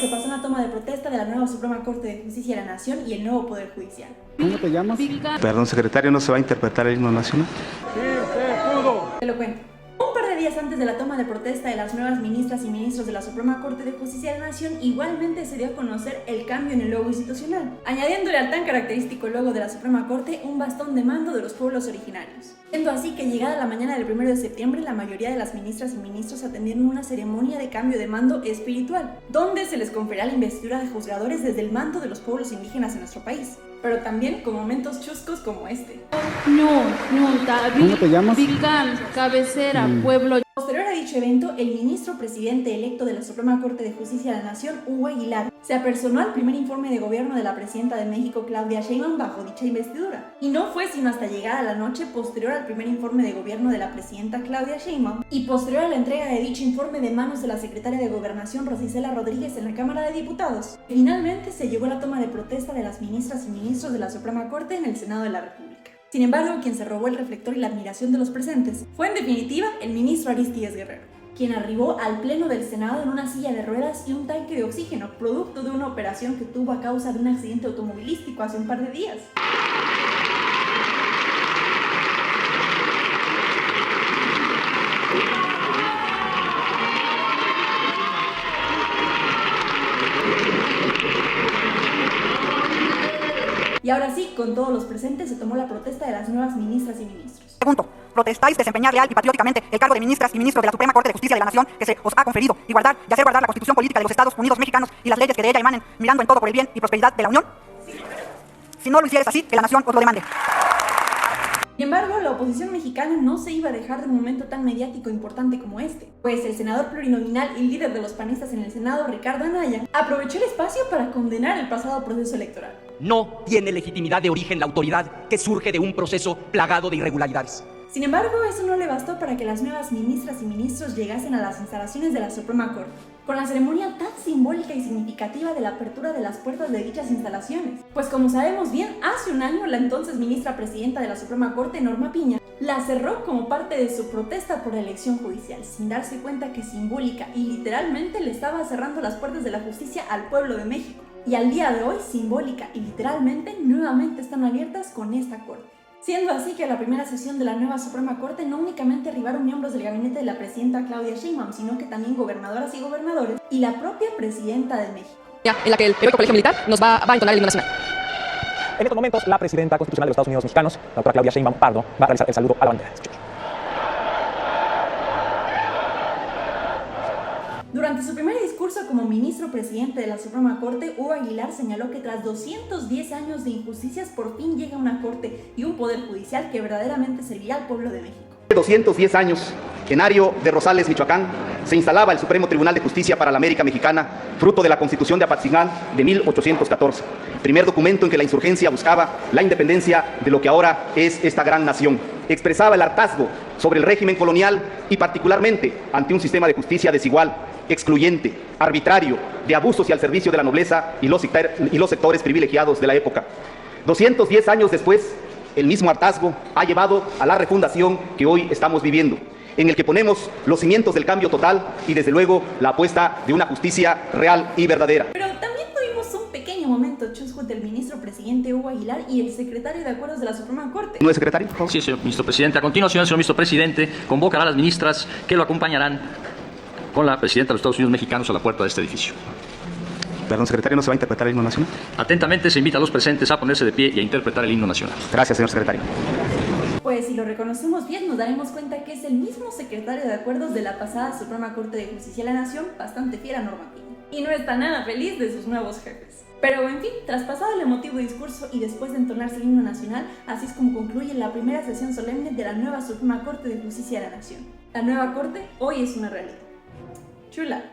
que pasó en la toma de protesta de la nueva Suprema Corte de Justicia de la Nación y el nuevo Poder Judicial. ¿Cómo te llamas? Perdón, secretario, ¿no se va a interpretar el himno nacional? Sí, usted pudo. Te lo cuento. Un par de días antes de la toma de protesta de las nuevas ministras y ministros de la Suprema Corte de Justicia de la Nación, igualmente se dio a conocer el cambio en el logo institucional, añadiéndole al tan característico logo de la Suprema Corte un bastón de mando de los pueblos originarios. Siendo así que llegada la mañana del 1 de septiembre, la mayoría de las ministras y ministros atendieron una ceremonia de cambio de mando espiritual, donde se les confería la investidura de juzgadores desde el mando de los pueblos indígenas en nuestro país, pero también con momentos chuscos como este. ¿Cómo te llamas? Vilcán, cabecera, pueblo. Posterior a dicho evento, el ministro presidente electo de la Suprema Corte de Justicia de la Nación, Hugo Aguilar, se apersonó al primer informe de gobierno de la presidenta de México, Claudia Sheinbaum, bajo dicha investidura. Y no fue sino hasta llegada la noche posterior al primer informe de gobierno de la presidenta Claudia Sheinbaum y posterior a la entrega de dicho informe de manos de la secretaria de Gobernación, Rosicela Rodríguez, en la Cámara de Diputados, finalmente se llegó a la toma de protesta de las ministras y ministros de la Suprema Corte en el Senado de la República. Sin embargo, quien se robó el reflector y la admiración de los presentes fue en definitiva el ministro Arístides Guerrero, quien arribó al pleno del Senado en una silla de ruedas y un tanque de oxígeno, producto de una operación que tuvo a causa de un accidente automovilístico hace un par de días. Y ahora sí, con todos los presentes, se tomó la protesta de las nuevas ministras y ministros. Pregunto, ¿protestáis desempeñar real y patrióticamente el cargo de ministras y ministros de la Suprema Corte de Justicia de la Nación que se os ha conferido y guardar y hacer guardar la Constitución política de los Estados Unidos mexicanos y las leyes que de ella emanen, mirando en todo por el bien y prosperidad de la Unión? Si no lo hicieres así, que la Nación os lo demande. Sin embargo, la oposición mexicana no se iba a dejar de un momento tan mediático e importante como este, pues el senador plurinominal y líder de los panistas en el Senado, Ricardo Anaya, aprovechó el espacio para condenar el pasado proceso electoral. No tiene legitimidad de origen la autoridad que surge de un proceso plagado de irregularidades. Sin embargo, eso no le bastó para que las nuevas ministras y ministros llegasen a las instalaciones de la Suprema Corte, con la ceremonia tan simbólica y significativa de la apertura de las puertas de dichas instalaciones. Pues como sabemos bien, hace un año la entonces ministra presidenta de la Suprema Corte, Norma Piña, la cerró como parte de su protesta por la elección judicial, sin darse cuenta que simbólica y literalmente le estaba cerrando las puertas de la justicia al pueblo de México. Y al día de hoy, simbólica y literalmente, nuevamente están abiertas con esta corte. Siendo así que a la primera sesión de la nueva Suprema Corte no únicamente arribaron miembros del gabinete de la presidenta Claudia Sheinbaum, sino que también gobernadoras y gobernadores y la propia presidenta de México. En la que el heroico colegio militar nos va a entonar el himno nacional. En estos momentos, la presidenta constitucional de los Estados Unidos mexicanos, la doctora Claudia Sheinbaum Pardo, va a realizar el saludo a la bandera. Durante su primer discurso como ministro presidente de la Suprema Corte, Hugo Aguilar señaló que tras 210 años de injusticias por fin llega una corte y un poder judicial que verdaderamente servirá al pueblo de México. 210 años, en Ario de Rosales, Michoacán, se instalaba el Supremo Tribunal de Justicia para la América Mexicana, fruto de la Constitución de Apatzingán de 1814, primer documento en que la insurgencia buscaba la independencia de lo que ahora es esta gran nación. Expresaba el hartazgo sobre el régimen colonial y particularmente ante un sistema de justicia desigual, excluyente, arbitrario, de abusos y al servicio de la nobleza y los sectores privilegiados de la época. 210 años después, el mismo hartazgo ha llevado a la refundación que hoy estamos viviendo, en el que ponemos los cimientos del cambio total y desde luego la apuesta de una justicia real y verdadera. Pero también tuvimos un pequeño momento chusco del ministro presidente Hugo Aguilar y el secretario de Acuerdos de la Suprema Corte. ¿No es secretario? Sí, señor ministro presidente. A continuación, señor ministro presidente convocará a las ministras que lo acompañarán con la presidenta de los Estados Unidos mexicanos a la puerta de este edificio. Perdón, secretario, ¿no se va a interpretar el himno nacional? Atentamente se invita a los presentes a ponerse de pie y a interpretar el himno nacional. Gracias, señor secretario. Pues si lo reconocemos bien, nos daremos cuenta que es el mismo secretario de Acuerdos de la pasada Suprema Corte de Justicia de la Nación, bastante fiel a Norma Piña. Y no está nada feliz de sus nuevos jefes. Pero en fin, tras pasado el emotivo discurso y después de entonarse el himno nacional, así es como concluye la primera sesión solemne de la nueva Suprema Corte de Justicia de la Nación. La nueva Corte hoy es una realidad. Chula.